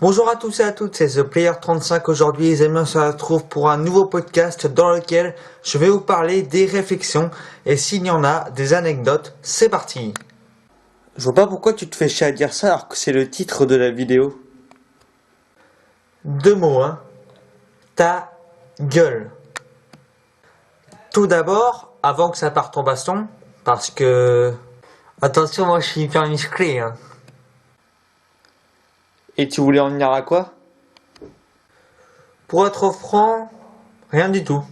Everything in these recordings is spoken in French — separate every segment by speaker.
Speaker 1: Bonjour à tous et à toutes, c'est ThePlayer35 aujourd'hui, les amis, on se retrouve pour un nouveau podcast dans lequel je vais vous parler des réflexions et s'il y en a, des anecdotes, c'est parti. Je vois pas pourquoi tu te fais chier à dire ça alors que c'est le titre de la vidéo. Deux mots, hein. Ta gueule. Tout d'abord, avant que ça parte en baston, parce que... Attention, moi je suis hyper musclé, hein. Et tu voulais en venir à quoi? Pour être franc, rien du tout.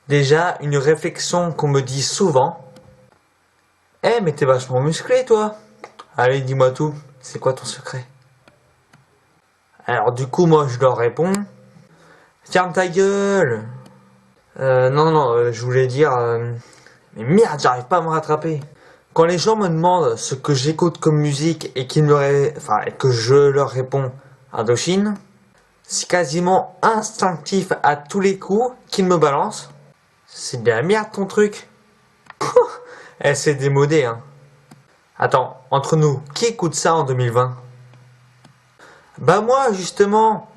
Speaker 1: Déjà, une réflexion qu'on me dit souvent. Mais t'es vachement musclé, toi. Allez, dis-moi tout. C'est quoi ton secret? Alors, du coup, moi, je leur réponds. Ferme ta gueule. Non, je voulais dire... mais merde, j'arrive pas à me rattraper. Quand les gens me demandent ce que j'écoute comme musique et que je leur réponds Indochine, c'est quasiment instinctif à tous les coups qu'ils me balancent. C'est de la merde ton truc. C'est démodé, hein. Attends, entre nous, qui écoute ça en 2020? Bah moi, justement.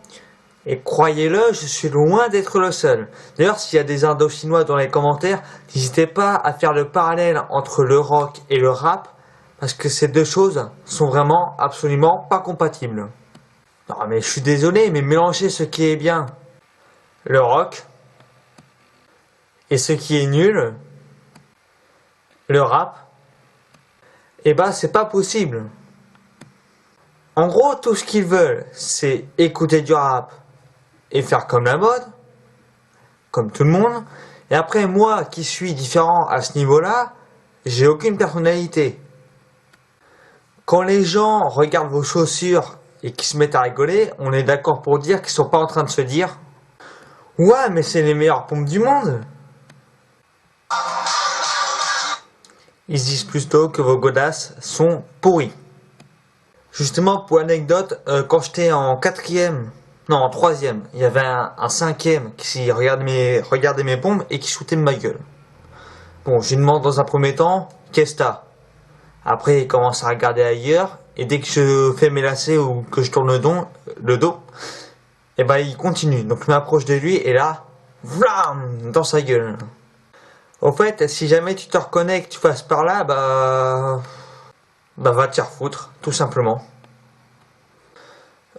Speaker 1: Et croyez-le, je suis loin d'être le seul. D'ailleurs, s'il y a des Indochinois dans les commentaires, n'hésitez pas à faire le parallèle entre le rock et le rap, parce que ces deux choses sont vraiment absolument pas compatibles. Non mais je suis désolé, mais mélangez ce qui est bien, le rock, et ce qui est nul, le rap, et bah c'est pas possible. En gros, tout ce qu'ils veulent, c'est écouter du rap et faire comme la mode, comme tout le monde. Et après, moi, qui suis différent à ce niveau-là, j'ai aucune personnalité. Quand les gens regardent vos chaussures et qu'ils se mettent à rigoler, on est d'accord pour dire qu'ils sont pas en train de se dire « Ouais, mais c'est les meilleures pompes du monde !» Ils se disent plutôt que vos godasses sont pourries. Justement, pour l'anecdote, quand j'étais en en troisième, il y avait un cinquième qui regardait mes pompes et qui shootait de ma gueule. Bon, je lui demande dans un premier temps, qu'est-ce que t'as? Après, il commence à regarder ailleurs, et dès que je fais mes lacets ou que je tourne le dos, et ben il continue. Donc je m'approche de lui, et là, vlam, dans sa gueule. Au fait, si jamais tu te reconnais que tu passes par là, bah va te faire foutre, tout simplement.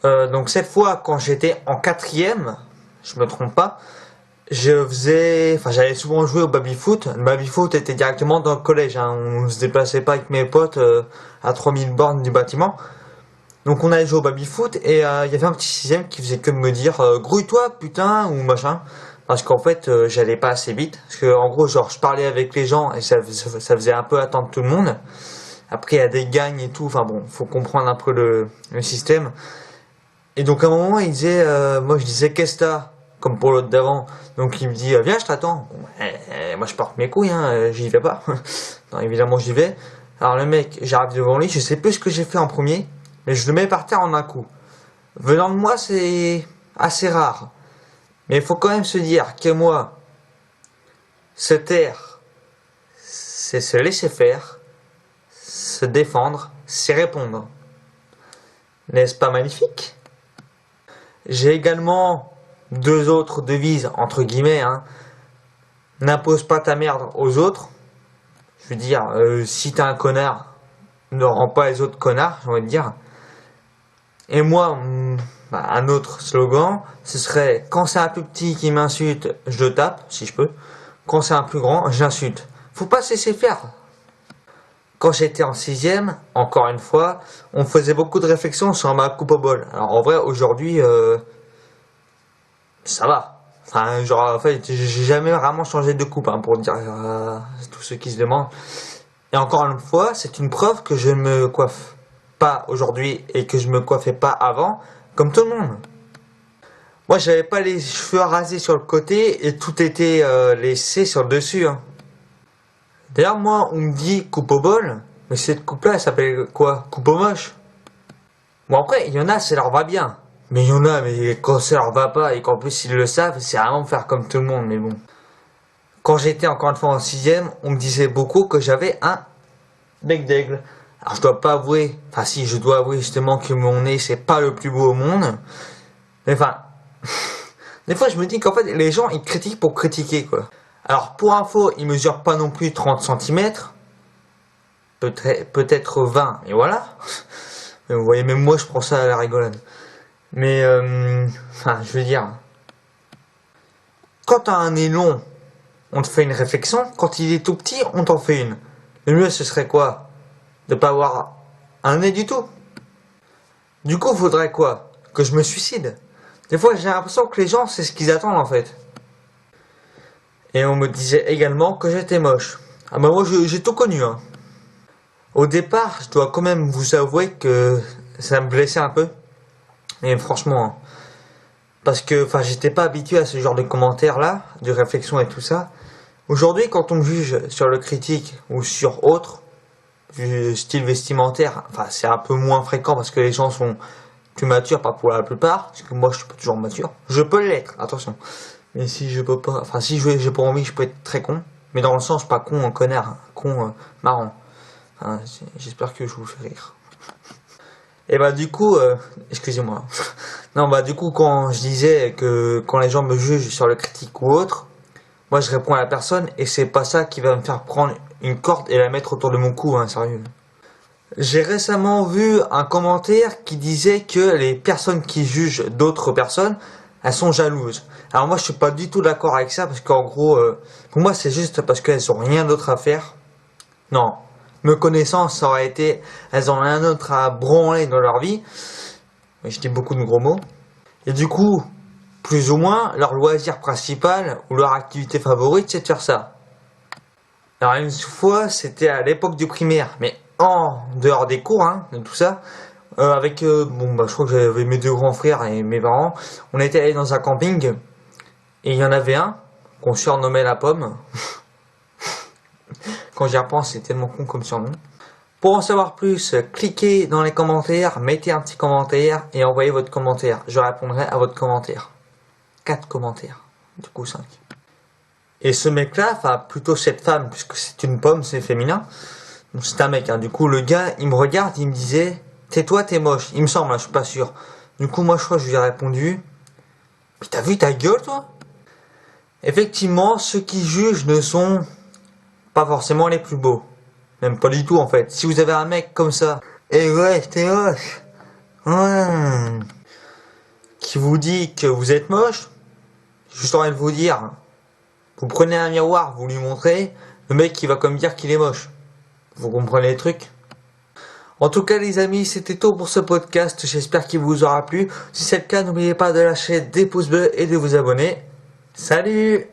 Speaker 1: Donc cette fois, quand j'étais en quatrième, je me trompe pas, j'allais souvent jouer au baby-foot. Le baby-foot était directement dans le collège, hein. On se déplaçait pas avec mes potes à 3000 bornes du bâtiment. Donc on allait jouer au baby-foot et il y avait un petit sixième qui faisait que me dire grouille-toi putain ou machin. Parce qu'en fait j'allais pas assez vite. Parce que en gros genre je parlais avec les gens et ça faisait un peu attendre tout le monde. Après il y a des gangs et tout, enfin bon, faut comprendre un peu le système. Et donc à un moment il disait, moi je disais qu'est-ce que t'as? Comme pour l'autre d'avant. Donc il me dit viens je t'attends. Moi je porte mes couilles, hein, j'y vais pas. Non évidemment j'y vais. Alors le mec, j'arrive devant lui, je sais plus ce que j'ai fait en premier, mais je le mets par terre en un coup. Venant de moi c'est assez rare. Mais il faut quand même se dire que moi, se taire, c'est se laisser faire, se défendre, c'est répondre. N'est-ce pas magnifique? J'ai également deux autres devises, entre guillemets, hein. N'impose pas ta merde aux autres. Je veux dire, si t'es un connard, ne rends pas les autres connards, j'ai envie de dire. Et moi, un autre slogan, ce serait quand c'est un plus petit qui m'insulte, je le tape, si je peux. Quand c'est un plus grand, j'insulte. Faut pas se laisser faire. Quand j'étais en sixième, encore une fois, on faisait beaucoup de réflexions sur ma coupe au bol. Alors en vrai, aujourd'hui, ça va. Enfin, genre, en fait, j'ai jamais vraiment changé de coupe, hein, pour dire tous ceux qui se demandent. Et encore une fois, c'est une preuve que je ne me coiffe pas aujourd'hui et que je me coiffais pas avant, comme tout le monde. Moi, j'avais pas les cheveux rasés sur le côté et tout était laissé sur le dessus, hein. D'ailleurs, moi, on me dit coupe au bol, mais cette coupe-là, elle s'appelle quoi? Coupe au moche. Bon, après, il y en a, ça leur va bien. Mais il y en a, mais quand ça leur va pas et qu'en plus ils le savent, c'est vraiment faire comme tout le monde, mais bon. Quand j'étais encore une fois en sixième, on me disait beaucoup que j'avais un bec d'aigle. Alors je dois pas avouer, enfin si je dois avouer justement que mon nez c'est pas le plus beau au monde. Mais enfin, des fois je me dis qu'en fait les gens ils critiquent pour critiquer quoi. Alors pour info, il mesure pas non plus 30 centimètres, peut-être 20, et voilà. Mais vous voyez, même moi je prends ça à la rigolade. Mais enfin je veux dire, quand t'as un nez long, on te fait une réflexion, quand il est tout petit, on t'en fait une. Le mieux ce serait quoi? De pas avoir un nez du tout. Du coup, faudrait quoi? Que je me suicide. Des fois, j'ai l'impression que les gens, c'est ce qu'ils attendent en fait. Et on me disait également que j'étais moche. Ah bah moi, j'ai tout connu. Hein. Au départ, je dois quand même vous avouer que ça me blessait un peu. Et franchement, hein. Parce que enfin, j'étais pas habitué à ce genre de commentaires là, de réflexion et tout ça. Aujourd'hui, quand on me juge sur le critique ou sur autre, du style vestimentaire, enfin c'est un peu moins fréquent parce que les gens sont plus matures, pas pour la plupart, parce que moi je suis pas toujours mature. Je peux l'être, attention. Mais si je peux pas, enfin si j'ai pas envie, je peux être très con. Mais dans le sens pas con, un connard, hein, con marrant. Enfin, j'espère que je vous fais rire. Et bah du coup, excusez-moi. Non bah du coup quand je disais que quand les gens me jugent sur le critique ou autre, moi je réponds à la personne et c'est pas ça qui va me faire prendre une corde et la mettre autour de mon cou, hein, sérieux. J'ai récemment vu un commentaire qui disait que les personnes qui jugent d'autres personnes, elles sont jalouses. Alors moi je suis pas du tout d'accord avec ça parce qu'en gros, pour moi c'est juste parce qu'elles ont rien d'autre à faire. Non, me connaissant, ça aurait été, elles ont rien d'autre à branler dans leur vie. Mais je dis beaucoup de gros mots. Et du coup, plus ou moins, leur loisir principal ou leur activité favorite, c'est de faire ça. Alors une fois, c'était à l'époque du primaire, mais en dehors des cours, hein, de tout ça, avec, bon bah je crois que j'avais mes deux grands frères et mes parents, on était allés dans un camping, et il y en avait un, qu'on surnommait la pomme. Quand j'y repense, c'est tellement con comme surnom. Pour en savoir plus, cliquez dans les commentaires, mettez un petit commentaire et envoyez votre commentaire. Je répondrai à votre commentaire. 4 commentaires, du coup 5. Et ce mec-là, enfin plutôt cette femme, puisque c'est une pomme, c'est féminin. Donc c'est un mec, hein. Du coup le gars, il me regarde, il me disait, tais-toi, t'es moche. Il me semble, hein, je suis pas sûr. Du coup moi je crois que je lui ai répondu, mais t'as vu ta gueule toi? Effectivement, ceux qui jugent ne sont pas forcément les plus beaux. Même pas du tout en fait. Si vous avez un mec comme ça, et ouais, t'es moche, ouais, qui vous dit que vous êtes moche, juste envie de vous dire, vous prenez un miroir, vous lui montrez, le mec il va comme dire qu'il est moche. Vous comprenez les trucs? En tout cas les amis, c'était tout pour ce podcast, j'espère qu'il vous aura plu. Si c'est le cas, n'oubliez pas de lâcher des pouces bleus et de vous abonner. Salut!